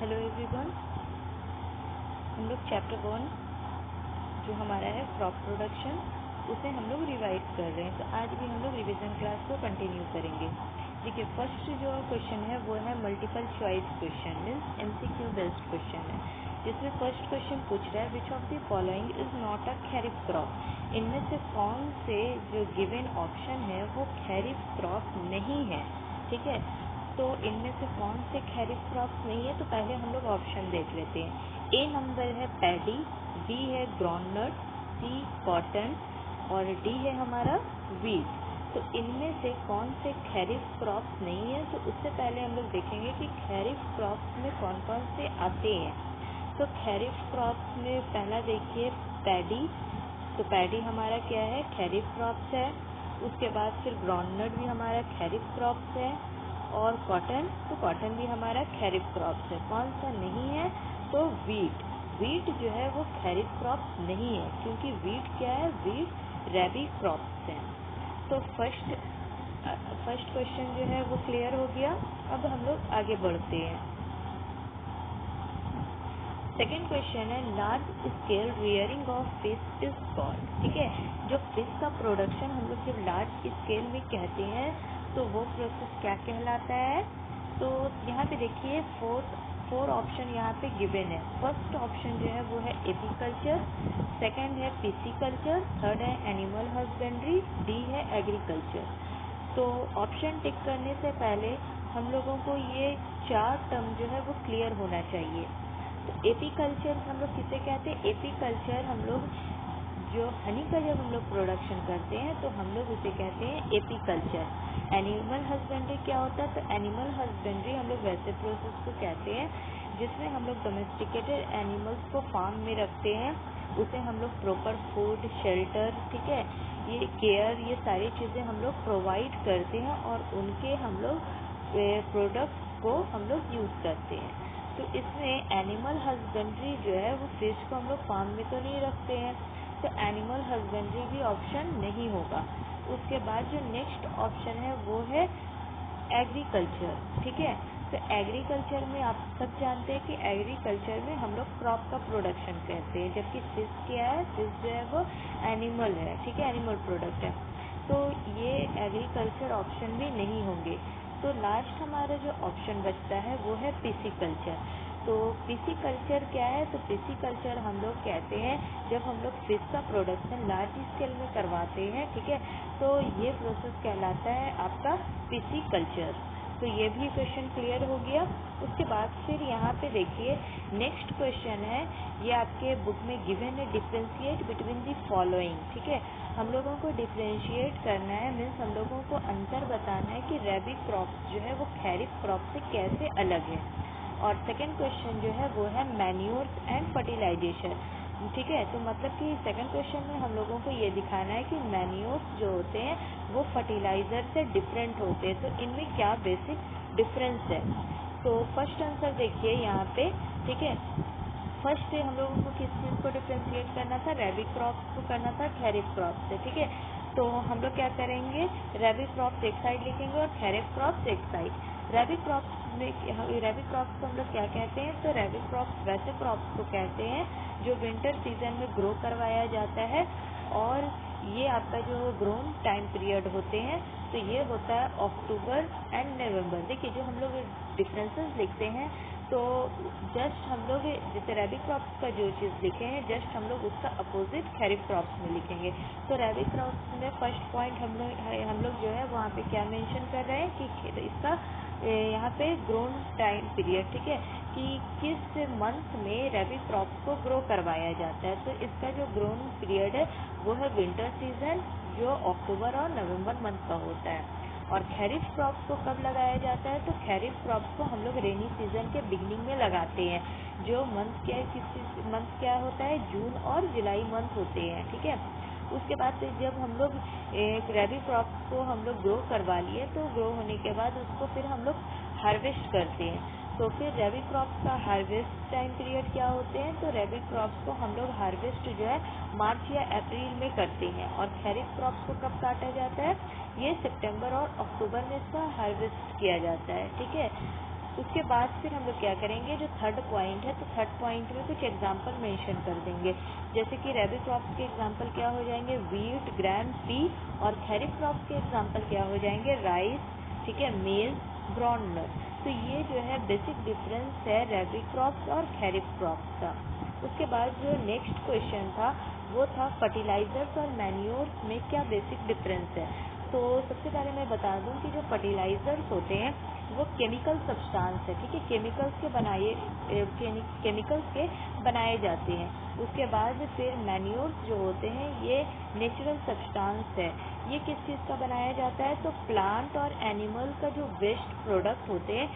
Hello everyone, हम लोग chapter 1 जो हमारा है क्रॉप प्रोडक्शन उसे हम लोग रिवाइज कर रहे हैं। तो आज भी हम लोग रिवीजन क्लास को कंटिन्यू करेंगे। देखिए, फर्स्ट जो क्वेश्चन है वो है multiple choice question, means MCQ based question है, जिसमें फर्स्ट क्वेश्चन पूछ रहा है which of the following is not a kharif crop. इनमें से कौन से जो गिवन ऑप्शन है वो खरीफ क्रॉप नहीं है। ठीक है, तो इनमें से कौन से खरीफ क्रॉप्स नहीं है, तो पहले हम लोग ऑप्शन देख लेते हैं। ए नंबर है पैडी, बी है ग्राउंडनट, सी कॉटन और डी है हमारा वीट। तो इनमें से कौन से खरीफ क्रॉप्स नहीं है, तो उससे पहले हम लोग देखेंगे कि खरीफ क्रॉप्स में कौन कौन से आते हैं। तो खरीफ क्रॉप्स में पहला देखिए पैडी, तो पैडी हमारा क्या है, खरीफ क्रॉप्स है। उसके बाद फिर ग्राउंडनट भी हमारा खरीफ क्रॉप्स है और कॉटन, तो कॉटन भी हमारा खरीफ क्रॉप्स है। कौन सा नहीं है, तो वीट। वीट जो है वो खरीफ क्रॉप्स नहीं है, क्योंकि वीट क्या है, वीट रबी क्रॉप्स है। तो फर्स्ट क्वेश्चन जो है वो क्लियर हो गया। अब हम लोग आगे बढ़ते हैं। सेकेंड क्वेश्चन है large scale rearing of fish is called. ठीक है, जो फिश का प्रोडक्शन हम लोग जब लार्ज स्केल में कहते हैं तो वो प्रोसेस क्या कहलाता है। तो यहाँ पे देखिए फोर ऑप्शन यहाँ पे गिवन है। फर्स्ट ऑप्शन जो है वो है एपीकल्चर, सेकंड है पिसिकल्चर, थर्ड है एनिमल हस्बेंड्री, डी है एग्रीकल्चर। तो ऑप्शन टिक करने से पहले हम लोगों को ये चार टर्म जो है वो क्लियर होना चाहिए। तो एपीकल्चर हम लोग किसे कहते हैं, एपीकल्चर हम लोग जो हनी का जब हम लोग प्रोडक्शन करते हैं तो हम लोग उसे कहते हैं एपीकल्चर। एनिमल हस्बेंड्री क्या होता है, तो एनिमल हस्बेंड्री हम लोग वैसे प्रोसेस को कहते हैं जिसमें हम लोग डोमेस्टिकेटेड एनिमल्स को फार्म में रखते हैं, उसे हम लोग प्रॉपर फूड, शेल्टर, ठीक है, ये केयर, ये सारी चीज़ें हम लोग प्रोवाइड करते हैं और उनके हम लोग प्रोडक्ट्स को हम लोग यूज़ करते हैं। तो इसमें एनिमल हस्बेंड्री जो है वो फिश को हम लोग फार्म में तो नहीं रखते हैं, तो एनिमल हस्बेंड्री भी ऑप्शन नहीं होगा। उसके बाद जो नेक्स्ट ऑप्शन है वो है एग्रीकल्चर। ठीक है, तो एग्रीकल्चर में आप सब जानते हैं कि एग्रीकल्चर में हम लोग क्रॉप का प्रोडक्शन करते हैं, जबकि फिश क्या है, फिश जो है वो एनिमल है। ठीक है, एनिमल प्रोडक्ट है, तो ये एग्रीकल्चर ऑप्शन भी नहीं होंगे। तो लास्ट हमारा जो ऑप्शन बचता है वो है पिसिकल्चर। तो पिसिकल्चर क्या है, तो पिसिकल्चर हम लोग कहते हैं जब हम लोग फिश का प्रोडक्शन लार्ज स्केल में करवाते हैं, ठीक है, तो ये प्रोसेस कहलाता है आपका पिसिकल्चर। तो ये भी क्वेश्चन क्लियर हो गया। उसके बाद फिर यहाँ पे देखिए नेक्स्ट क्वेश्चन है, ये आपके बुक में गिवन है, डिफ्रेंशिएट बिटवीन दी फॉलोइंग। ठीक है, हम लोगों को डिफ्रेंशिएट करना है, मीन्स हम लोगों को अंतर बताना है कि रबी क्रॉप जो है वो खरीफ क्रॉप से कैसे अलग है। और सेकंड क्वेश्चन जो है वो है मैन्योर्स एंड फर्टिलाइजेशन। ठीक है, तो मतलब कि सेकंड क्वेश्चन में हम लोगों को ये दिखाना है कि मैन्योर्स जो होते हैं वो फर्टिलाइज़र से डिफरेंट होते हैं, तो इनमें क्या बेसिक डिफरेंस है। तो फर्स्ट आंसर देखिए यहाँ पे। ठीक है, फर्स्ट हम लोगों को किस चीज़ को डिफ्रेंशिएट करना था, रबी क्रॉप्स को करना था खरीफ क्रॉप से। ठीक है, तो हम लोग क्या करेंगे, रबी क्रॉप्स एक साइड लिखेंगे और खरीफ क्रॉप्स एक साइड। रबी क्रॉप्स में रबी क्रॉप्स को हम लोग क्या कहते हैं, तो रबी क्रॉप्स वैसे क्रॉप्स को कहते हैं जो विंटर सीजन में ग्रो करवाया जाता है, और ये आपका जो ग्रोन टाइम पीरियड होते हैं तो ये होता है अक्टूबर एंड नवंबर। देखिए, जो हम लोग डिफरेंसेस लिखते हैं तो जस्ट हम लोग जैसे रबी क्रॉप्स का जो चीज़ लिखे हैं जस्ट हम लोग उसका अपोजिट खरीफ क्रॉप्स में लिखेंगे। तो रबी क्रॉप्स में फर्स्ट पॉइंट हम लोग जो है वहाँ पे क्या मेंशन कर रहे हैं कि इसका यहाँ पे ग्रोन टाइम पीरियड, ठीक है, कि किस मंथ में रबी क्रॉप्स को ग्रो करवाया जाता है। तो इसका जो ग्रोन पीरियड है वो है विंटर सीजन, जो अक्टूबर और नवंबर मंथ का होता है। और खरीफ क्रॉप्स को कब लगाया जाता है, तो खरीफ क्रॉप्स को हम लोग रेनी सीजन के बिगनिंग में लगाते हैं, जो मंथ क्या किस मंथ क्या होता है, जून और जुलाई मंथ होते हैं। ठीक है, उसके बाद जब हम लोग एक रबी क्रॉप्स को हम लोग ग्रो करवा लिए तो ग्रो होने के बाद उसको फिर हम लोग हार्वेस्ट करते हैं। तो फिर रबी क्रॉप्स का हार्वेस्ट टाइम पीरियड क्या होते हैं, तो रबी क्रॉप्स को हम लोग हार्वेस्ट जो है मार्च या अप्रैल में करते हैं, और खरीफ क्रॉप्स को कब काटा जाता है, ये सितंबर और अक्टूबर में इसका हार्वेस्ट किया जाता है। ठीक है, उसके बाद फिर हम लोग क्या करेंगे, जो थर्ड पॉइंट है तो थर्ड पॉइंट में कुछ एग्जाम्पल मेंशन कर देंगे, जैसे कि रबी क्रॉप्स के एग्जाम्पल क्या हो जाएंगे, वीट, ग्राम, पी, और खरीफ क्रॉप्स के एग्जाम्पल क्या हो जाएंगे, राइस, ठीक है, मेज, ग्राउंडनट। तो ये जो है बेसिक डिफरेंस है रबी क्रॉप्स और खरीफ क्रॉप्स का। उसके बाद जो नेक्स्ट क्वेश्चन था वो था फर्टिलाइजर्स और मैन्योर्स में क्या बेसिक डिफरेंस है। तो सबसे पहले मैं बता दूं कि जो फर्टिलाइजर्स होते हैं वो केमिकल सब्सटेंस है, ठीक है, केमिकल्स के बनाए जाते हैं। उसके बाद फिर मैन्योर्स जो होते हैं ये नेचुरल सब्सटेंस है। ये किस चीज़ का बनाया जाता है, तो प्लांट और एनिमल का जो वेस्ट प्रोडक्ट होते हैं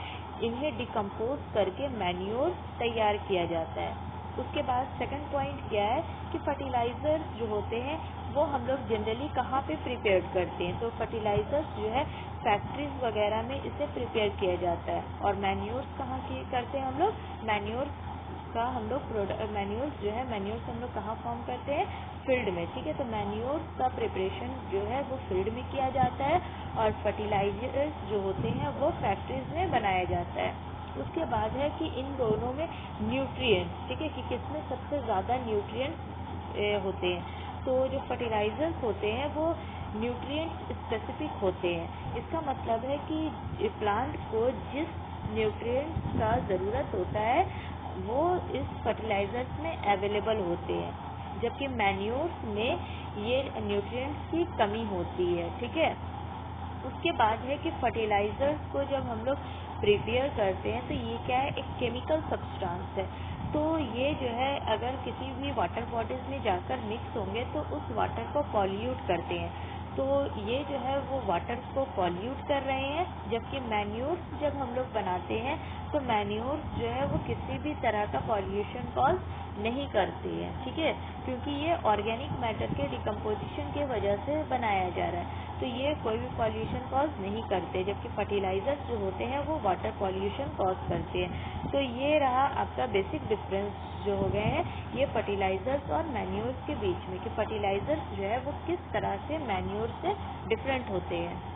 इन्हें डिकम्पोज करके मैन्योर तैयार किया जाता है। उसके बाद सेकंड पॉइंट क्या है कि फर्टिलाइजर्स जो होते हैं वो हम लोग जनरली कहाँ पे प्रिपेयर करते हैं, तो फर्टिलाइजर्स जो है फैक्ट्रीज वगैरह में इसे प्रिपेयर किया जाता है। और मैन्योर्स कहाँ की करते हैं हम लोग, मैन्योर्स हम लोग कहाँ फॉर्म करते हैं, फील्ड में, ठीक है। तो मैन्योर्स का प्रिपरेशन जो है वो फील्ड में किया जाता है और फर्टिलाइजर्स जो होते हैं वो फैक्ट्रीज में बनाया जाता है। उसके बाद है कि इन दोनों में न्यूट्रिएंट्स, ठीक है, कि किसमें सबसे ज़्यादा न्यूट्रिएंट्स होते हैं। तो जो फर्टिलाइजर्स होते हैं वो न्यूट्रिएंट्स स्पेसिफिक होते हैं। इसका मतलब है कि प्लांट को जिस न्यूट्रिएंट्स का ज़रूरत होता है वो इस फर्टिलाइजर्स में अवेलेबल होते हैं, जबकि मैन्योर्स में ये न्यूट्रिएंट्स की कमी होती है, ठीक है। उसके बाद है कि फर्टिलाइजर्स को जब हम लोग प्रिपेयर करते हैं तो ये क्या है, एक केमिकल सब्सटेंस है। तो ये जो है अगर किसी भी वाटर बॉडीज में जाकर मिक्स होंगे तो उस वाटर को पॉल्यूट करते हैं। तो ये जो है वो वाटर को पॉल्यूट कर रहे हैं, जबकि मैन्योर्स जब हम लोग बनाते हैं तो मैन्योर्स जो है वो किसी भी तरह का पॉल्यूशन कॉज नहीं करती है, ठीक है, क्योंकि ये ऑर्गेनिक मैटर के डिकम्पोजिशन के वजह से बनाया जा रहा है। तो ये कोई भी पॉल्यूशन कॉज नहीं करते, जबकि फर्टिलाइजर्स जो होते हैं वो वाटर पॉल्यूशन कॉज करते हैं। तो ये रहा आपका बेसिक डिफरेंस जो हो गए हैं ये फर्टिलाइजर्स और मैन्योर्स के बीच में, कि फर्टिलाइजर्स जो है वो किस तरह से मैन्योर से डिफरेंट होते हैं।